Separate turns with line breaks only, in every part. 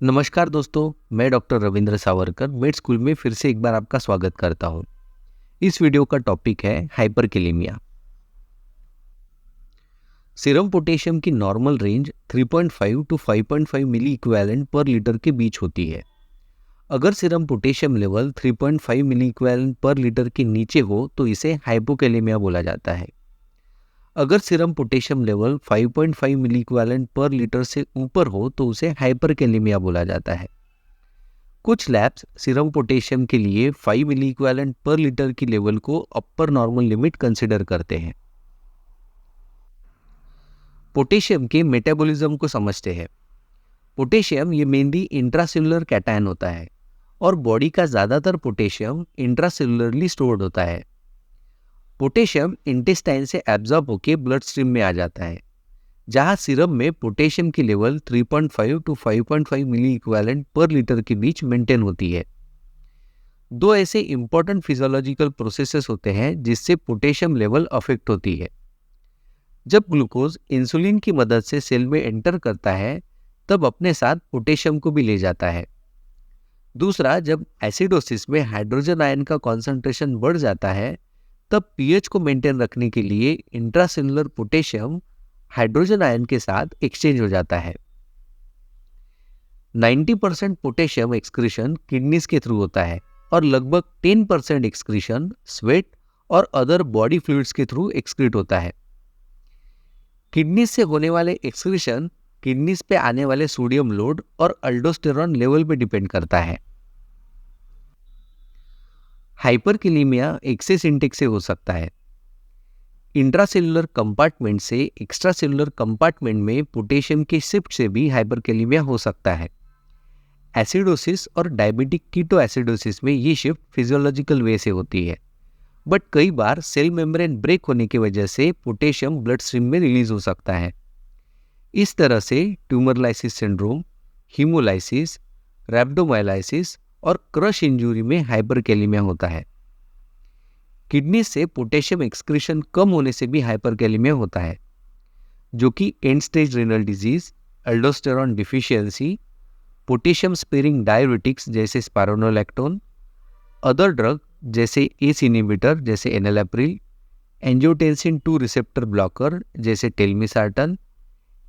नमस्कार दोस्तों, मैं doctor Ravindra Savarkar made school में फिर से एक बार आपका स्वागत करता हूँ। इस वीडियो का टॉपिक है हाइपरकेलेमिया। सीरम पोटेशियम की normal range 3.5 to 5.5 milli equivalent per litre के बीच होती है। अगर सीरम पोटेशियम लेवल 3.5 मिली इक्विवेलेंट पर लीटर के नीचे हो तो इसे हाइपोकेलेमिया बोला जाता है। अगर सीरम पोटेशियम लेवल 5.5 मिली इक्विवेलेंट पर लीटर से ऊपर हो तो उसे हाइपरकेलेमिया बोला जाता है। कुछ लैब्स सीरम पोटेशियम के लिए 5 मिली इक्विवेलेंट पर लीटर की लेवल को अपर नॉर्मल लिमिट कंसिडर करते हैं। पोटेशियम के मेटाबॉलिज्म को समझते हैं। पोटेशियम ये मेनली इंट्रासेलुलर कैटायन होता है और बॉडी का ज़्यादातर पोटेशियम इंट्रासेलुलरली स्टोर्ड होता है। पोटेशियम इंटेस्टाइन से एब्जॉर्ब होकर ब्लड स्ट्रीम में आ जाता है, जहाँ सीरम में पोटेशियम की level 3.5 to 5.5 milli equivalent per litre के बीच मेंटेन होती है। दो ऐसे इंपॉर्टेंट फिजियोलॉजिकल प्रोसेसेस होते हैं जिससे पोटेशियम लेवल अफेक्ट होती है। जब ग्लूकोज इंसुलिन की मदद से सेल में एंटर करता है तब अपने साथ पोटेशियम को भी ले जाता है। दूसरा, जब एसिडोसिस में हाइड्रोजन आयन का कॉन्सेंट्रेशन बढ़ जाता है तब पीएच को मेंटेन रखने के लिए इंट्रासेलुलर पोटेशियम हाइड्रोजन आयन के साथ एक्सचेंज हो जाता है। 90% पोटेशियम एक्सक्रीशन किडनीज के थ्रू होता है और लगभग 10% एक्सक्रीशन स्वेट और अदर बॉडी फ्लूइड्स के थ्रू एक्सक्रीट होता है। किडनीज से होने वाले एक्सक्रीशन किडनीज पे आने वाले सोडियम लोड और अल्डोस्टेरॉन लेवल पे डिपेंड करता है। हाइपरकेलेमिया एक्सेस इंटेक से हो सकता है। इंट्रासेलुलर कंपार्टमेंट से एक्स्ट्रासेलुलर कंपार्टमेंट में पोटेशियम के शिफ्ट से भी हाइपरकेलेमिया हो सकता है। एसिडोसिस और डायबिटिक कीटो एसिडोसिस में ये शिफ्ट फिजियोलॉजिकल वे से होती है, बट कई बार सेल मेम्ब्रेन ब्रेक होने की वजह से पोटेशियम ब्लड स्ट्रीम में रिलीज हो सकता है। इस तरह से ट्यूमर लाइसिस सिंड्रोम, हीमोलाइसिस, रैप्डोमाइलाइसिस और क्रश इंजरी में हाइपरकेलेमिया होता है। किडनी से पोटेशियम एक्सक्रीशन कम होने से भी हाइपरकेलेमिया होता है, जो कि end stage renal disease, aldosterone deficiency, potassium sparing diuretics जैसे स्पारोनोलैक्टोन, अदर ड्रग जैसे एस इनहिबिटर जैसे एनालाप्रिल, एंजियोटेंसिन 2 रिसेप्टर ब्लॉकर जैसे टेलमिसार्टन,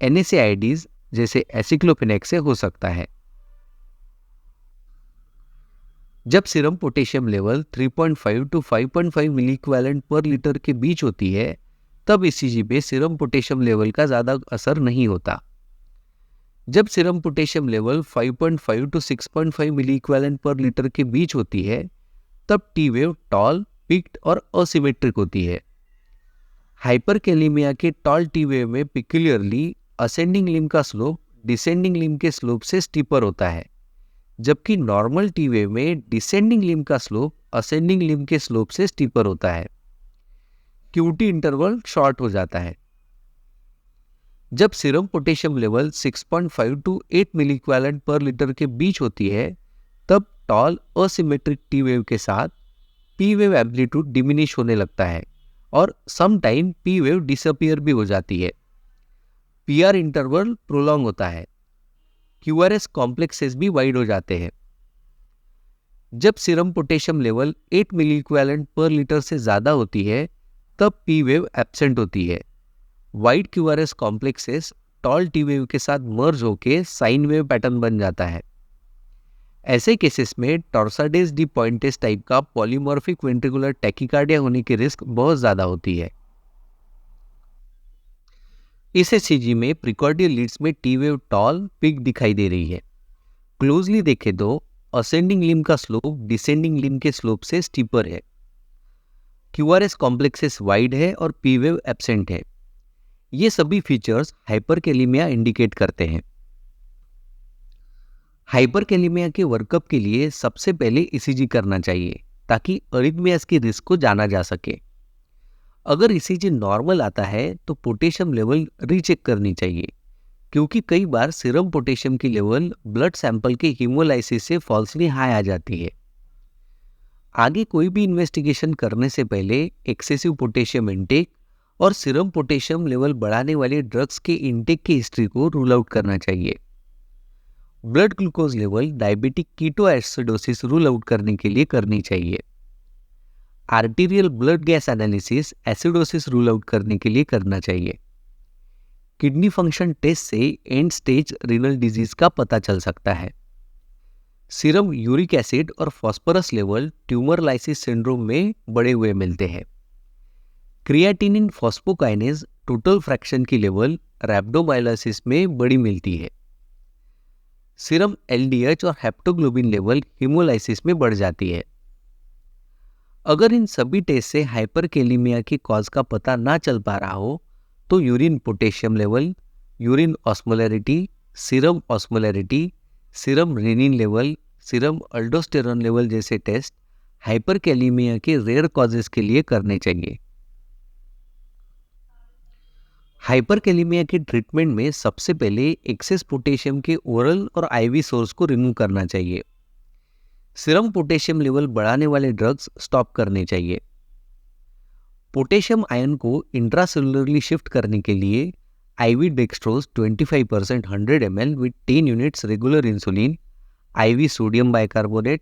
एनएसएआईडीज जैसे एसिक्लोफेनेक से हो सकता है। जब serum potassium level 3.5 to 5.5 milli equivalent per litre के बीच होती है तब ईसीजी पे सीरम पोटेशियम लेवल का ज़्यादा असर नहीं होता। जब serum potassium level 5.5 to 6.5 milli equivalent per litre के बीच होती है तब टी वेव टॉल, पिक्ड और असिमेट्रिक होती है। हाइपरकेलेमिया के टॉल टी वेव में पिक्यूलियरली असेंडिंग लिम्ब का स्लोप डिसेंडिंग लिम्ब के स्लोप से स्टीपर होता है, जबकि नॉर्मल टी वेव में डिसेंडिंग लिम्ब का स्लोप असेंडिंग लिम्ब के स्लोप से स्टीपर होता है। क्यूटी इंटरवल शॉर्ट हो जाता है। जब serum potassium level 6.5 to 8 milli equivalent per litre के बीच होती है तब टॉल असिमेट्रिक टी वेव के साथ पी वेव एम्पलीट्यूड डिमिनिश होने लगता है और some time P wave disappear भी हो जाती है। पीआर इंटरवल प्रोलॉन्ग होता है। क्यूआरएस कॉम्प्लेक्सेस भी वाइड हो जाते हैं। जब serum potassium level 8 milli equivalent per litre से ज़्यादा होती है तब पी वेव एब्सेंट होती है। Wide QRS complexes toll T wave के साथ मर्ज होकर साइन वेव पैटर्न बन जाता है। ऐसे केसेस में टॉर्साडेस डी पॉइंटेस टाइप का पॉलीमॉर्फिक वेंट्रिकुलर टैकीकार्डिया होने की रिस्क बहुत ज़्यादा होती है। इस एचसीजी में प्रिकॉर्डियल लीड्स में टी वेव टॉल पिक दिखाई दे रही है। क्लोजली देखें तो असेंडिंग लिम्ब का स्लोप डिसेंडिंग लिम्ब के स्लोप से स्टीपर है। क्यूआरएस कॉम्प्लेक्सेस वाइड है और पी वेव एब्सेंट है। ये सभी फीचर्स हाइपरकेलेमिया इंडिकेट करते हैं। हाइपरकेलेमिया के वर्कअप के लिए सबसे पहले ईसीजी करना चाहिए ताकि अरिथमियास की रिस्क को जाना जा सके। अगर ईसीजी नॉर्मल आता है तो पोटेशियम लेवल रीचेक करनी चाहिए, क्योंकि कई बार सीरम पोटेशियम की लेवल ब्लड सैंपल के हीमोलाइसिस से फॉल्सली हाई आ जाती है। आगे कोई भी इन्वेस्टिगेशन करने से पहले एक्सेसिव पोटेशियम इंटेक और सीरम पोटेशियम लेवल बढ़ाने वाले ड्रग्स के इंटेक की हिस्ट्री को रूल आउट करना चाहिए। Blood glucose level diabetic ketoacidosis rule out करने के लिए करनी चाहिए। Arterial blood gas analysis acidosis rule out करने के लिए करना चाहिए। किडनी फंक्शन टेस्ट से एंड स्टेज रीनल डिजीज का पता चल सकता है। सीरम यूरिक एसिड और phosphorus level tumour lysis syndrome में बढ़े हुए मिलते हैं। क्रिएटिनिन फॉस्फोकाइनेज टोटल फ्रैक्शन की लेवल रैप्डोमाइलोसिस में बड़ी मिलती है। सीरम एलडीएच और हेप्टोग्लोबिन लेवल हीमोलाइसिस में बढ़ जाती है। अगर इन सभी टेस्ट से हाइपरकेलेमिया की कॉज का पता ना चल पा रहा हो तो urine potassium level, urine osmolarity, serum osmolarity, serum renin level, serum aldosterone level जैसे टेस्ट हाइपरकेलेमिया के रेयर कॉजेज के लिए करने चाहिए। हाइपरकेलेमिया के ट्रीटमेंट में सबसे पहले एक्सेस पोटेशियम के ओरल और आईवी सोर्स को रिमूव करना चाहिए। सीरम पोटेशियम लेवल बढ़ाने वाले ड्रग्स स्टॉप करने चाहिए। पोटेशियम आयन को इंट्रासेलुलरली शिफ्ट करने के लिए IV dextrose 25% 100 ml with 10 units regular insulin, IV sodium bicarbonate,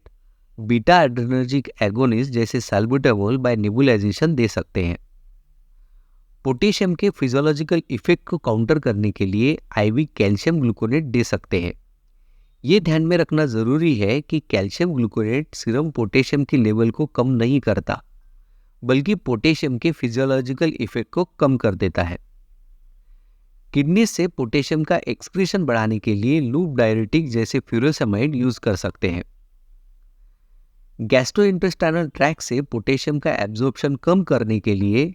beta adrenergic agonist जैसे सैल्बुटामोल बाय नेबुलाइजेशन दे सकते हैं। पोटेशियम के फिजियोलॉजिकल इफेक्ट को काउंटर करने के लिए आईवी कैल्शियम ग्लूकोनेट दे सकते हैं। ये ध्यान में रखना जरूरी है कि कैल्शियम ग्लूकोनेट सीरम पोटेशियम की लेवल को कम नहीं करता, बल्कि पोटेशियम के फिजियोलॉजिकल इफेक्ट को कम कर देता है। किडनी से पोटेशियम का एक्सक्रीशन बढ़ाने के लिए लूप डायरेटिक जैसे फ्यूरोसेमाइड यूज कर सकते हैं। गैस्ट्रोइंटेस्टाइनल ट्रैक्ट से पोटेशियम का एब्जॉर्प्शन कम करने के लिए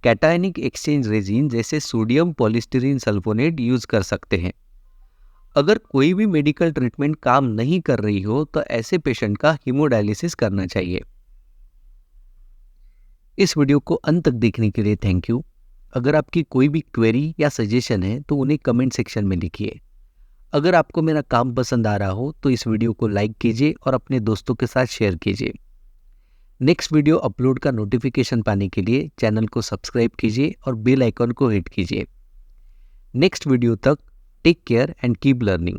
कैटायनिक एक्सचेंज रेजिन जैसे सोडियम पॉलिस्टीरीन सल्फोनेट यूज कर सकते हैं। अगर कोई भी मेडिकल ट्रीटमेंट काम नहीं कर रही हो तो ऐसे पेशेंट का हीमोडायलिसिस करना चाहिए। इस वीडियो को अंत तक देखने के लिए थैंक यू। अगर आपकी कोई भी क्वेरी या सजेशन है तो उन्हें कमेंट सेक्शन में लिखिए। अगर आपको मेरा काम पसंद आ रहा हो तो इस वीडियो को लाइक कीजिए और अपने दोस्तों के साथ शेयर कीजिए। नेक्स्ट वीडियो अपलोड का नोटिफिकेशन पाने के लिए चैनल को सब्सक्राइब कीजिए और बेल आइकन को हिट कीजिए। नेक्स्ट वीडियो तक take care and keep learning.